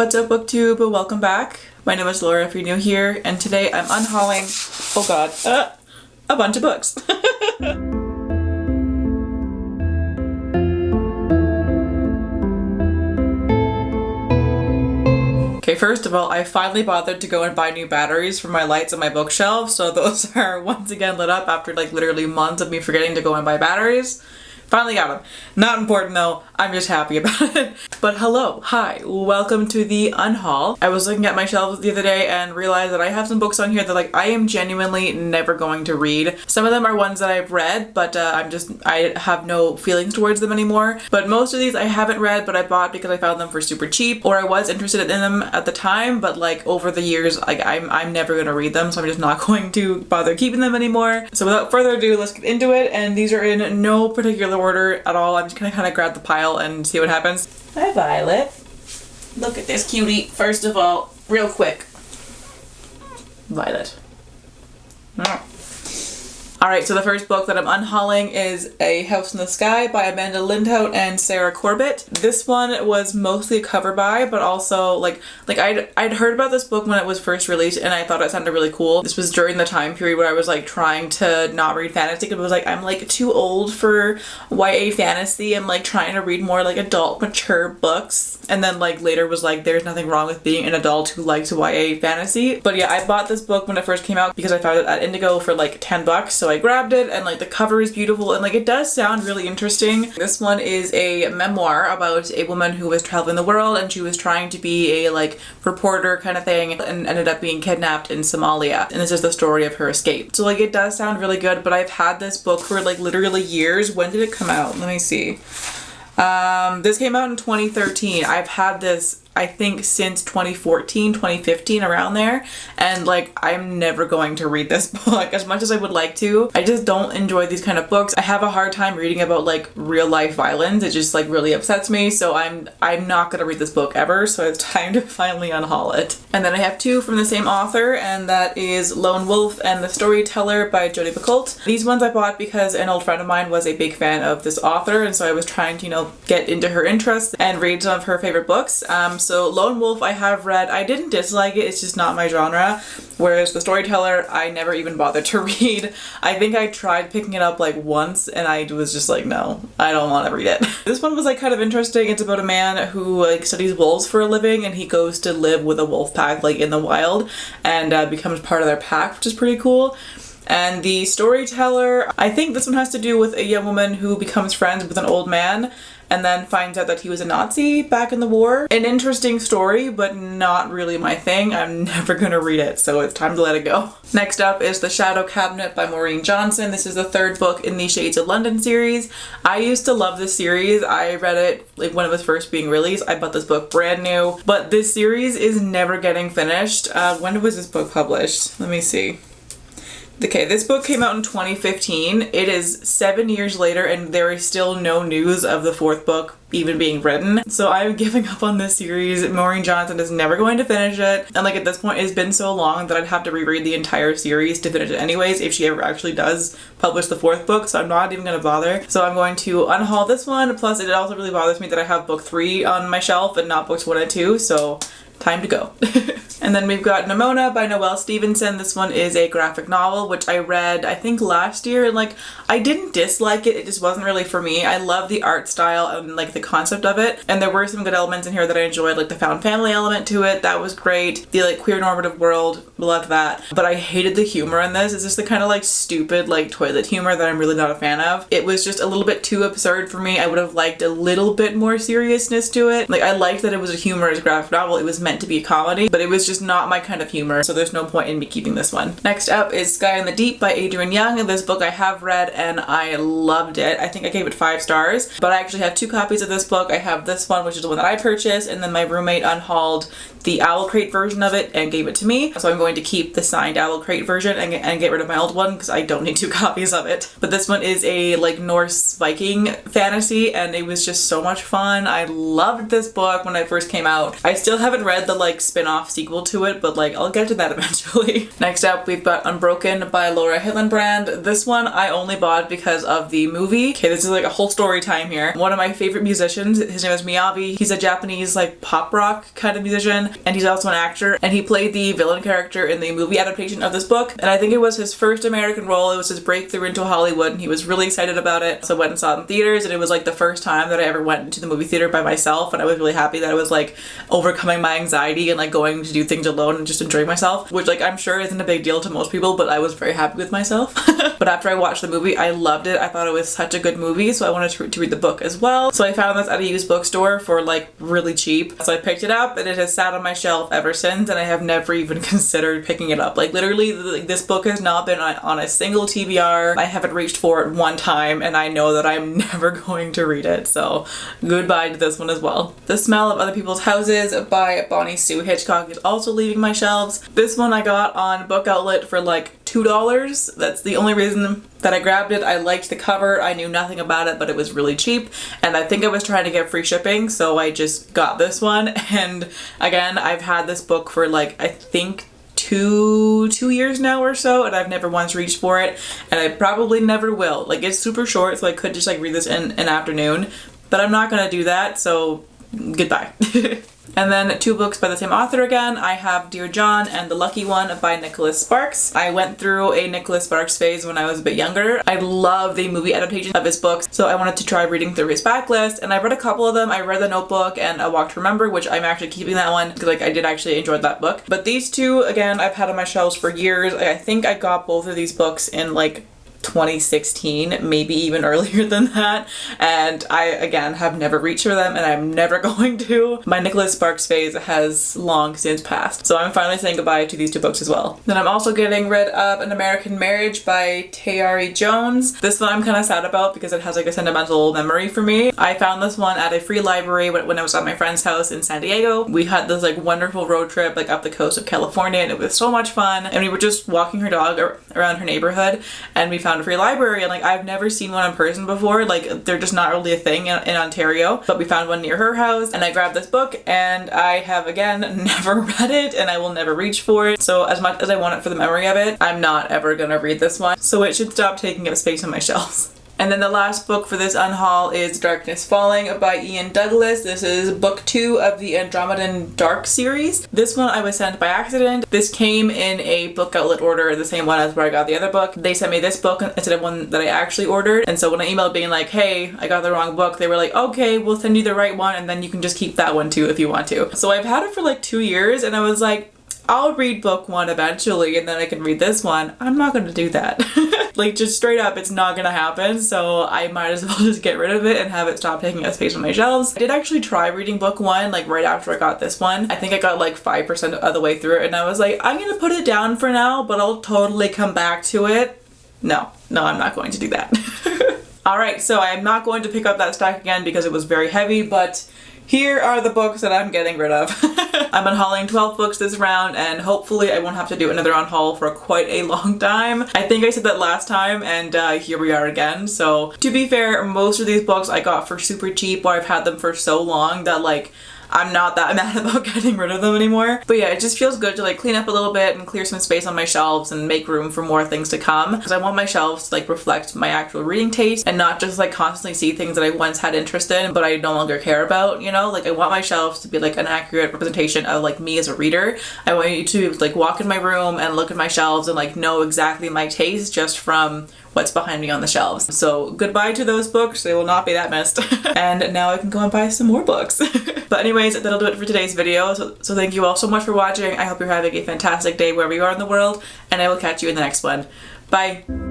What's up, booktube? Welcome back. My name is Laura if you're new here, and today I'm unhauling, oh god, a bunch of books. Okay, first of all, I finally bothered to go and buy new batteries for my lights on my bookshelf, so those are once again lit up after like literally months of me forgetting to go and buy batteries. Finally got them. Not important though, I'm just happy about it. But hello, hi, welcome to the Unhaul. I was looking at my shelves the other day and realized that I have some books on here that like I am genuinely never going to read. Some of them are ones that I've read, but I have no feelings towards them anymore. But most of these I haven't read, but I bought because I found them for super cheap, or I was interested in them at the time, but like over the years, like I'm never gonna read them, so I'm just not going to bother keeping them anymore. So without further ado, let's get into it, and these are in no particular order at all. I'm just gonna kind of grab the pile and see what happens. Hi Violet. Look at this cutie. First of all, real quick. Violet. Alright, so the first book that I'm unhauling is A House in the Sky by Amanda Lindhout and Sara Corbett. This one was mostly a cover buy, but also like I'd heard about this book when it was first released and I thought it sounded really cool. This was during the time period where I was like trying to not read fantasy because I was like, I'm like too old for YA fantasy. I'm like trying to read more like adult mature books. And then like later was like, there's nothing wrong with being an adult who likes YA fantasy. But yeah, I bought this book when it first came out because I found it at Indigo for like 10 bucks. So I grabbed it, and like the cover is beautiful and like it does sound really interesting. This one is a memoir about a woman who was traveling the world and she was trying to be a like reporter kind of thing and ended up being kidnapped in Somalia. And this is the story of her escape. So like it does sound really good, but I've had this book for like literally years. When did it come out? Let me see. This came out in 2013. I've had this I think since 2014, 2015, around there, and like I'm never going to read this book as much as I would like to. I just don't enjoy these kind of books. I have a hard time reading about like real life violence. It just like really upsets me, so I'm not gonna read this book ever, so it's time to finally unhaul it. And then I have two from the same author, and that is Lone Wolf and the Storyteller by Jodi. Piccoult. These ones I bought because an old friend of mine was a big fan of this author, and so I was trying to, you know, get into her interests and read some of her favorite books. So Lone Wolf I have read. I didn't dislike it, it's just not my genre. Whereas The Storyteller I never even bothered to read. I think I tried picking it up like once and I was just like, no, I don't want to read it. This one was like kind of interesting. It's about a man who like studies wolves for a living and he goes to live with a wolf pack like in the wild and becomes part of their pack, which is pretty cool. And The Storyteller, I think this one has to do with a young woman who becomes friends with an old man and then finds out that he was a Nazi back in the war. An interesting story, but not really my thing. I'm never gonna read it, so it's time to let it go. Next up is The Shadow Cabinet by Maureen. This is the third book in the Shades of London series. I used to love this series. I read it like when it was first being released. I bought this book brand new, but this series is never getting finished. When was this book published? Let me see. Okay, this book came out in 2015. It is 7 years later and there is still no news of the fourth book even being written. So I'm giving up on this series. Maureen Johnson is never going to finish it. And like at this point it's been so long that I'd have to reread the entire series to finish it anyways if she ever actually does publish the fourth book, so I'm not even gonna bother. So I'm going to unhaul this one. Plus it also really bothers me that I have book 3 on my shelf and not books 1 and 2, so time to go. And then we've got Nimona by Noelle Stevenson. This one is a graphic novel, which I read, I think last year, and like, I didn't dislike it, it just wasn't really for me. I love the art style and like the concept of it, and there were some good elements in here that I enjoyed, like the found family element to it, that was great. The like queer normative world, loved that. But I hated the humor in this. It's just the kind of like stupid like toilet humor that I'm really not a fan of. It was just a little bit too absurd for me. I would have liked a little bit more seriousness to it. Like I liked that it was a humorous graphic novel. It was meant to be a comedy, but it was just not my kind of humor, so there's no point in me keeping this one. Next up is Sky in the Deep by Adrienne. This book I have read and I loved it. I think I gave it 5 stars, but I actually have 2 copies of this book. I have this one, which is the one that I purchased, and then my roommate unhauled the Owl Crate version of it and gave it to me. So I'm going to keep the signed Owl Crate version and get rid of my old one because I don't need 2 copies of it. But this one is a like Norse Viking fantasy and it was just so much fun. I loved this book when it first came out. I still haven't read read the like spin-off sequel to it, but like I'll get to that eventually. Next up, we've got Unbroken by Laura Hillenbrand. This one I only bought because of the movie. Okay, this is like a whole story time here. One of my favorite musicians, his name is Miyabi. He's a Japanese like pop rock kind of musician, and he's also an actor, and he played the villain character in the movie adaptation of this book, and I think it was his first American role. It was his breakthrough into Hollywood, and he was really excited about it, so I went and saw it in theaters, and it was like the first time that I ever went into the movie theater by myself, and I was really happy that I was like overcoming my anxiety and like going to do things alone and just enjoying myself, which like I'm sure isn't a big deal to most people, but I was very happy with myself. But after I watched the movie, I loved it. I thought it was such a good movie, so I wanted to read the book as well. So I found this at a used bookstore for like really cheap, so I picked it up, and it has sat on my shelf ever since, and I have never even considered picking it up. Like literally this book has not been on a single TBR. I haven't reached for it one time, and I know that I'm never going to read it, so goodbye to this one as well. The Smell of Other People's Houses by Bonnie-Sie Hitchcock is also leaving my shelves. This one I got on Book Outlet for like $2. That's the only reason that I grabbed it. I liked the cover. I knew nothing about it, but it was really cheap, and I think I was trying to get free shipping, so I just got this one. And again, I've had this book for like I think two years now or so, and I've never once reached for it, and I probably never will. Like it's super short, so I could just like read this in an afternoon, but I'm not gonna do that, so goodbye. And then 2 books by the same author again. I have Dear John and The Lucky One by Nicholas Sparks. I went through a Nicholas Sparks phase when I was a bit younger. I love the movie adaptation of his books, so I wanted to try reading through his backlist, and I read a couple of them. I read The Notebook and A Walk to Remember, which I'm actually keeping that one because like I did actually enjoy that book. But these 2, again, I've had on my shelves for years. I think I got both of these books in like 2016, maybe even earlier than that, and I again have never reached for them, and I'm never going to. My Nicholas Sparks phase has long since passed, so I'm finally saying goodbye to these 2 books as well. Then I'm also getting rid of An American Marriage by Tayari Jones. This one I'm kind of sad about because it has like a sentimental memory for me. I found this one at a free library when I was at my friend's house in San Diego. We had this like wonderful road trip like up the coast of California, and it was so much fun, and we were just walking her dog around her neighborhood, and we found a free library, and like I've never seen one in person before. Like they're just not really a thing in Ontario, but we found one near her house, and I grabbed this book, and I have again never read it, and I will never reach for it. So as much as I want it for the memory of it, I'm not ever gonna read this one, so it should stop taking up space on my shelves. And then the last book for this unhaul is Darkness Falling by Ian Douglas. This is book 2 of the Andromedan Dark series. This one I was sent by accident. This came in a Book Outlet order, the same one as where I got the other book. They sent me this book instead of one that I actually ordered. And so when I emailed being like, hey, I got the wrong book, they were like, okay, we'll send you the right one, and then you can just keep that one too if you want to. So I've had it for like 2 years, and I was like, I'll read book 1 eventually, and then I can read this one. I'm not gonna do that. Like just straight up, it's not gonna happen, so I might as well just get rid of it and have it stop taking up space on my shelves. I did actually try reading book 1 like right after I got this one. I think I got like 5% of the way through it, and I was like, I'm gonna put it down for now, but I'll totally come back to it. No, I'm not going to do that. Alright, so I'm not going to pick up that stack again because it was very heavy, but here are the books that I'm getting rid of. I'm unhauling 12 books this round, and hopefully I won't have to do another unhaul for quite a long time. I think I said that last time, and here we are again. So to be fair, most of these books I got for super cheap, or I've had them for so long that like I'm not that mad about getting rid of them anymore. But yeah, it just feels good to like clean up a little bit and clear some space on my shelves and make room for more things to come, because I want my shelves to like reflect my actual reading taste and not just like constantly see things that I once had interest in but I no longer care about, you know? Like I want my shelves to be like an accurate representation of like me as a reader. I want you to like walk in my room and look at my shelves and like know exactly my taste just from what's behind me on the shelves. So goodbye to those books, they will not be that missed. And now I can go and buy some more books. But anyways, that'll do it for today's video. So thank you all so much for watching. I hope you're having a fantastic day wherever you are in the world, and I will catch you in the next one. Bye!